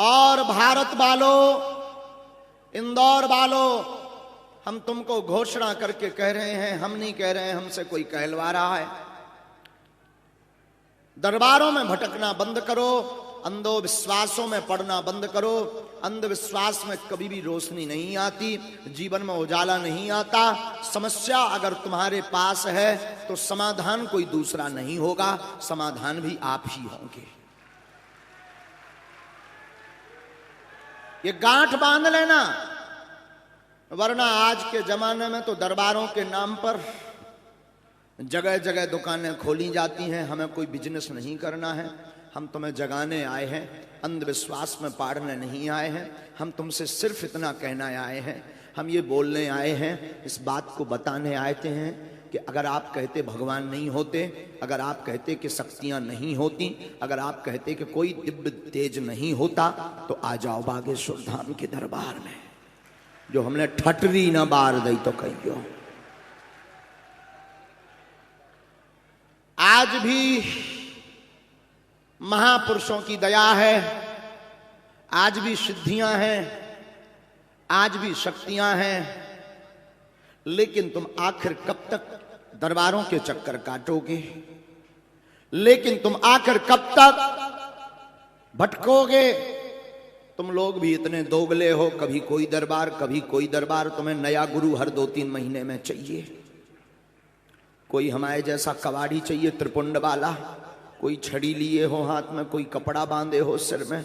और भारत वालों, इंदौर वालों, हम तुमको घोषणा करके कह रहे हैं, हम नहीं कह रहे हैं, हमसे कोई कहलवा रहा है। दरबारों में भटकना बंद करो, अंधविश्वासों में पड़ना बंद करो। अंधविश्वास में कभी भी रोशनी नहीं आती, जीवन में उजाला नहीं आता। समस्या अगर तुम्हारे पास है तो समाधान कोई दूसरा नहीं होगा, समाधान भी आप ही होंगे। ये गांठ बांध लेना, वरना आज के जमाने में तो दरबारों के नाम पर जगह जगह दुकानें खोली जाती हैं। हमें कोई बिजनेस नहीं करना है, हम तुम्हें जगाने आए हैं, अंधविश्वास में पाड़ने नहीं आए हैं। हम तुमसे सिर्फ इतना कहना आए हैं, हम ये बोलने आए हैं, इस बात को बताने आए हैं कि अगर आप कहते भगवान नहीं होते, अगर आप कहते कि शक्तियां नहीं होती, अगर आप कहते कि कोई दिव्य तेज नहीं होता, तो आ जाओ बागेश्वर धाम के दरबार में। जो हमने ठटरी ना बार दी तो कहियो। आज भी महापुरुषों की दया है, आज भी सिद्धियां हैं, आज भी शक्तियां हैं, लेकिन तुम आखिर कब तक दरबारों के चक्कर काटोगे? लेकिन तुम आखिर कब तक भटकोगे? तुम लोग भी इतने दोगले हो, कभी कोई दरबार कभी कोई दरबार। तुम्हें नया गुरु हर 2-3 महीने में चाहिए। कोई हमारे जैसा कवाड़ी चाहिए त्रिपुंड वाला, कोई छड़ी लिए हो हाथ में, कोई कपड़ा बांधे हो सिर में,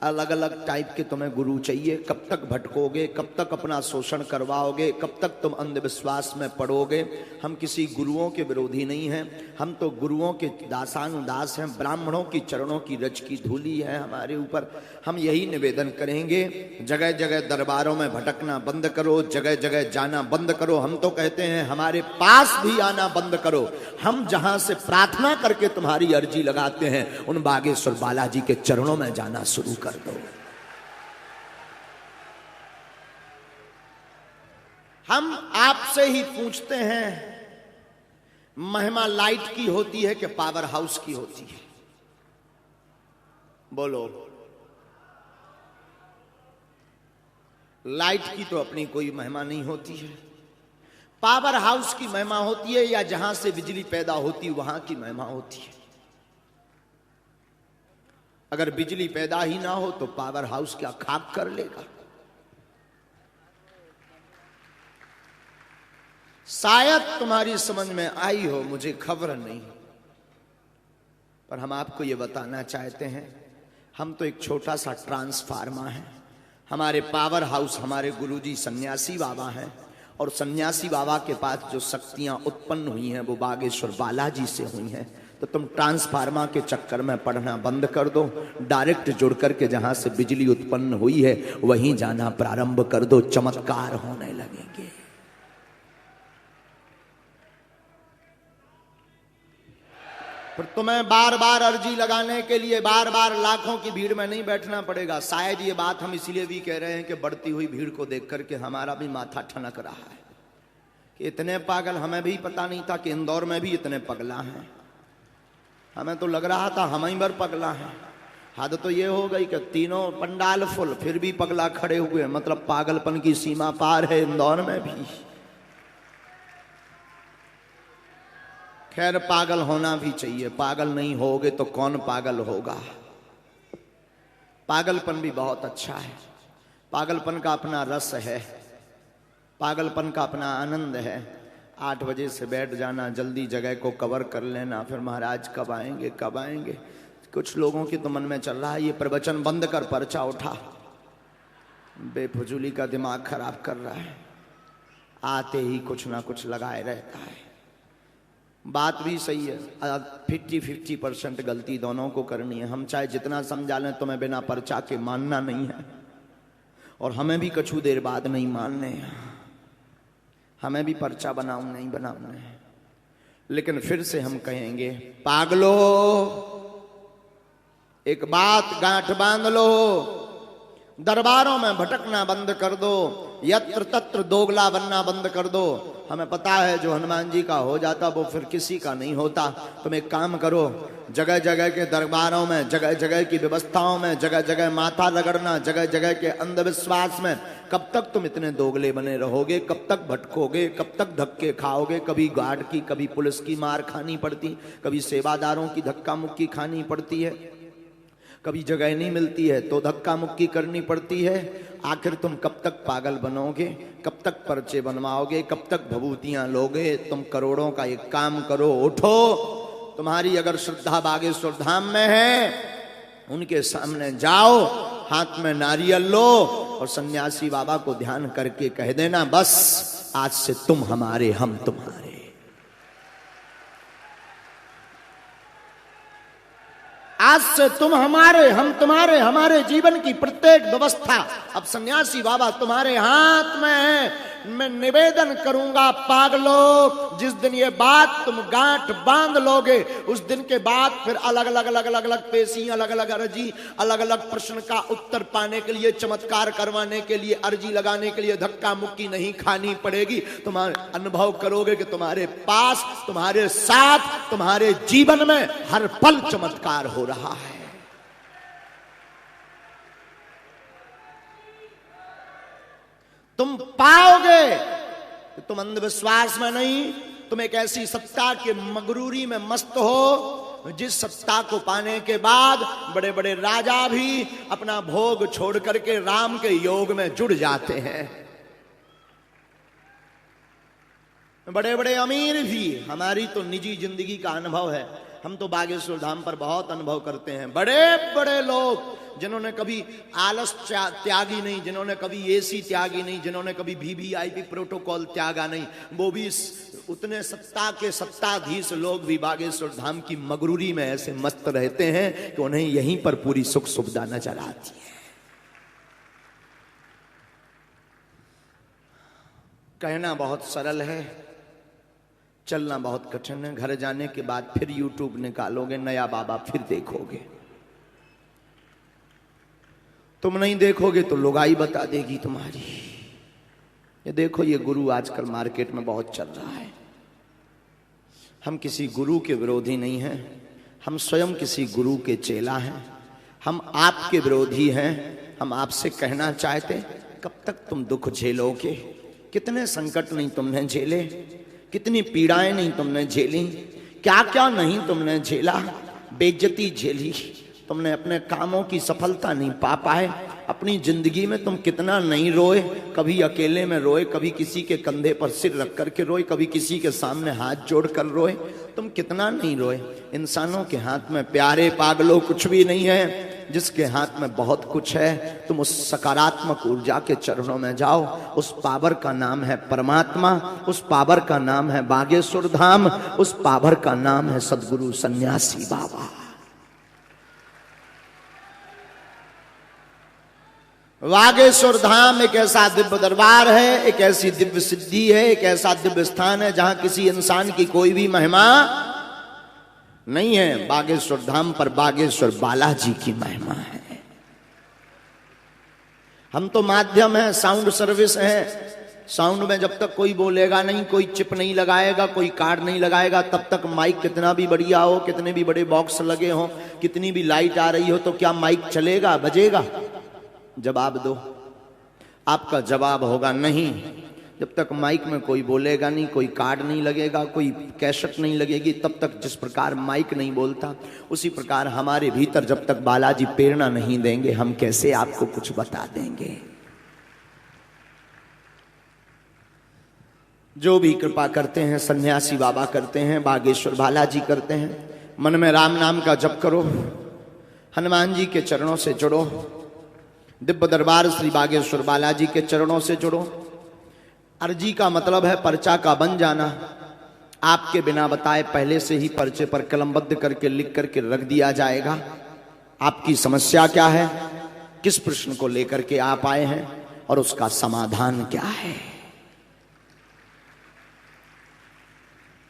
अलग अलग टाइप के तुम्हें गुरु चाहिए। कब तक भटकोगे? कब तक अपना शोषण करवाओगे? कब तक तुम अंधविश्वास में पड़ोगे? हम किसी गुरुओं के विरोधी नहीं हैं, हम तो गुरुओं के दासानुदास हैं। ब्राह्मणों की चरणों की रज की धूली है हमारे ऊपर। हम यही निवेदन करेंगे, जगह जगह दरबारों में भटकना बंद करो, जगह जगह जाना बंद करो। हम तो कहते हैं हमारे पास भी आना बंद करो। हम जहां से प्रार्थना करके तुम्हारी अर्जी लगाते हैं, उन बागेश्वर बालाजी के चरणों में जाना शुरू कर दो। हम आपसे ही पूछते हैं, महिमा लाइट की होती है कि पावर हाउस की होती है? बोलो। लाइट की तो अपनी कोई महिमा नहीं होती है। पावर हाउस की महिमा होती है, या जहां से बिजली पैदा होती वहां की महिमा होती है। अगर बिजली पैदा ही ना हो तो पावर हाउस क्या खाक कर लेगा? शायद तुम्हारी समझ में आई हो, मुझे खबर नहीं, पर हम आपको यह बताना चाहते हैं, हम तो एक छोटा सा ट्रांसफार्मर है। हमारे पावर हाउस हमारे गुरुजी सन्यासी बाबा हैं, और सन्यासी बाबा के पास जो शक्तियां उत्पन्न हुई हैं वो बागेश्वर बालाजी से हुई हैं। तो तुम ट्रांसफार्मर के चक्कर में पढ़ना बंद कर दो, डायरेक्ट जुड़ करके जहां से बिजली उत्पन्न हुई है वहीं जाना प्रारंभ कर दो, चमत्कार होने लगेंगे। फिर तुम्हें बार बार अर्जी लगाने के लिए बार बार लाखों की भीड़ में नहीं बैठना पड़ेगा। शायद ये बात हम इसलिए भी कह रहे हैं कि बढ़ती हुई भीड़ को देख करके हमारा भी माथा ठनक रहा है कि इतने पागल, हमें भी पता नहीं था कि इंदौर में भी इतने पगला हैं। हमें तो लग रहा था हम ही भर पगला हैं। हद तो ये हो गई कि तीनों पंडाल फुल, फिर भी पगला खड़े हुए, मतलब पागलपन की सीमा पार है इंदौर में भी। खैर, पागल होना भी चाहिए, पागल नहीं होगे तो कौन पागल होगा। पागलपन भी बहुत अच्छा है, पागलपन का अपना रस है, पागलपन का अपना आनंद है। 8 बजे से बैठ जाना, जल्दी जगह को कवर कर लेना, फिर महाराज कब आएंगे कब आएंगे। कुछ लोगों के तो मन में चल रहा है ये प्रवचन बंद कर पर्चा उठा, बेफजूली का दिमाग खराब कर रहा है, आते ही कुछ ना कुछ लगाए रहता है। बात भी सही है, 50-50% गलती दोनों को करनी है। हम चाहे जितना समझा लें, तुम्हें बिना पर्चा के मानना नहीं है, और हमें भी कुछ देर बाद नहीं मानने हैं, हमें भी पर्चा बनाऊं नहीं बनाना है। लेकिन फिर से हम कहेंगे, पागलो एक बात गांठ बांध लो, दरबारों में भटकना बंद कर दो, यत्र तत्र दोगला बनना बंद कर दो। हमें पता है जो हनुमान जी का हो जाता वो फिर किसी का नहीं होता। तुम एक काम करो, जगह जगह के दरबारों में, जगह जगह की व्यवस्थाओं में, जगह जगह माथा रगड़ना, जगह जगह के अंधविश्वास में कब तक तुम इतने दोगले बने रहोगे? कब तक भटकोगे? कब तक धक्के खाओगे? कभी गार्ड की, कभी पुलिस की मार खानी पड़ती, कभी सेवादारों की धक्का मुक्की खानी पड़ती है, कभी जगह नहीं मिलती है तो धक्का मुक्की करनी पड़ती है। आखिर तुम कब तक पागल बनोगे? कब तक पर्चे बनवाओगे? कब तक भभूतियां लोगे? तुम करोड़ों का एक काम करो, उठो। तुम्हारी अगर श्रद्धा बागेश्वर धाम में है, उनके सामने जाओ, हाथ में नारियल लो और सन्यासी बाबा को ध्यान करके कह देना, बस आज से तुम हमारे, हम तुम्हारे। आज से तुम हमारे, हम तुम्हारे। हमारे जीवन की प्रत्येक व्यवस्था अब सन्यासी बाबा तुम्हारे हाथ में है। मैं निवेदन करूंगा पागलों, जिस दिन ये बात तुम गांठ बांध लोगे, उस दिन के बाद फिर अलग अलग अलग अलग अलग पेशी, अलग अलग अर्जी, अलग अलग प्रश्न का उत्तर पाने के लिए, चमत्कार करवाने के लिए, अर्जी लगाने के लिए धक्का मुक्की नहीं खानी पड़ेगी। तुम्हारे अनुभव करोगे कि तुम्हारे पास, तुम्हारे साथ, तुम्हारे जीवन में हर पल चमत्कार हो रहा है। तुम पाओगे, तुम अंधविश्वास में नहीं, तुम एक ऐसी सत्ता के मगरूरी में मस्त हो जिस सत्ता को पाने के बाद बड़े बड़े राजा भी अपना भोग छोड़ करके राम के योग में जुड़ जाते हैं। बड़े बड़े अमीर भी, हमारी तो निजी जिंदगी का अनुभव है, हम तो बागेश्वर धाम पर बहुत अनुभव करते हैं। बड़े बड़े लोग जिन्होंने कभी आलस त्यागी नहीं, जिन्होंने कभी एसी त्यागी नहीं, जिन्होंने कभी वीवीआईपी प्रोटोकॉल त्यागा नहीं, वो भी उतने सत्ता के सत्ताधीश लोग भी बागेश्वर धाम की मगरूरी में ऐसे मस्त रहते हैं कि उन्हें यहीं पर पूरी सुख सुविधा नजर आती है। कहना बहुत सरल है, चलना बहुत कठिन है। घर जाने के बाद फिर यूट्यूब निकालोगे, नया बाबा फिर देखोगे। तुम नहीं देखोगे तो लुगाई बता देगी तुम्हारी। ये देखो, ये गुरु आजकल मार्केट में बहुत चल रहा है। हम किसी गुरु के विरोधी नहीं हैं, हम स्वयं किसी गुरु के चेला हैं। हम आपके विरोधी हैं। हम आपसे कहना चाहते, कब तक तुम दुख झेलोगे? कितने संकट नहीं तुमने झेले, कितनी पीड़ाएं नहीं तुमने झेली, क्या क्या नहीं तुमने झेला। बेइज्जती झेली तुमने, अपने कामों की सफलता नहीं पा पाए, अपनी जिंदगी में तुम कितना नहीं रोए। कभी अकेले में रोए, कभी किसी के कंधे पर सिर रख करके रोए, कभी किसी के सामने हाथ जोड़ कर रोए। तुम कितना नहीं रोए। इंसानों के हाथ में प्यारे पागलों कुछ भी नहीं है, जिसके हाथ में बहुत कुछ है। तुम उस सकारात्मक ऊर्जा के चरणों में जाओ। उस पावर का नाम है परमात्मा, उस पावर का नाम है बागेश्वर धाम, उस पावर का नाम है सदगुरु सन्यासी बाबा। बागेश्वर धाम एक ऐसा दिव्य दरबार है, एक ऐसी दिव्य सिद्धि है, एक ऐसा दिव्य स्थान है जहां किसी इंसान की कोई भी महिमा नहीं है। बागेश्वर धाम पर बागेश्वर बालाजी की महिमा है। हम तो माध्यम है, साउंड सर्विस है। साउंड में जब तक कोई बोलेगा नहीं, कोई चिप नहीं लगाएगा, कोई कार्ड नहीं लगाएगा, तब तक माइक कितना भी बढ़िया हो, कितने भी बड़े बॉक्स लगे हो, कितनी भी लाइट आ रही हो, तो क्या माइक चलेगा, बजेगा? जवाब दो। आपका जवाब होगा नहीं। जब तक माइक में कोई बोलेगा नहीं, कोई कार्ड नहीं लगेगा, कोई कैसेट नहीं लगेगी, तब तक जिस प्रकार माइक नहीं बोलता, उसी प्रकार हमारे भीतर जब तक बालाजी प्रेरणा नहीं देंगे, हम कैसे आपको कुछ बता देंगे। जो भी कृपा करते हैं सन्यासी बाबा करते हैं, बागेश्वर बालाजी करते हैं। मन में राम नाम का जप करो, हनुमान जी के चरणों से जुड़ो, दिव्य दरबार श्री बागेश्वर बालाजी के चरणों से जुड़ो। अर्जी का मतलब है पर्चा का बन जाना। आपके बिना बताए पहले से ही पर्चे पर कलमबद्ध करके लिख करके रख दिया जाएगा। आपकी समस्या क्या है, किस प्रश्न को लेकर के आप आए हैं और उसका समाधान क्या है।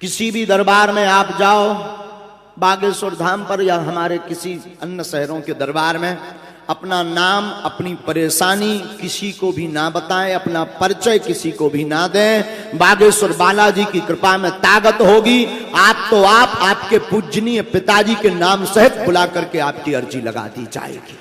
किसी भी दरबार में आप जाओ, बागेश्वर धाम पर या हमारे किसी अन्य शहरों के दरबार में, अपना नाम, अपनी परेशानी किसी को भी ना बताएं, अपना परिचय किसी को भी ना दें। बागेश्वर बालाजी की कृपा में ताकत होगी, आप तो आप आपके पूजनीय पिताजी के नाम सहित बुला करके आपकी अर्जी लगा दी जाएगी।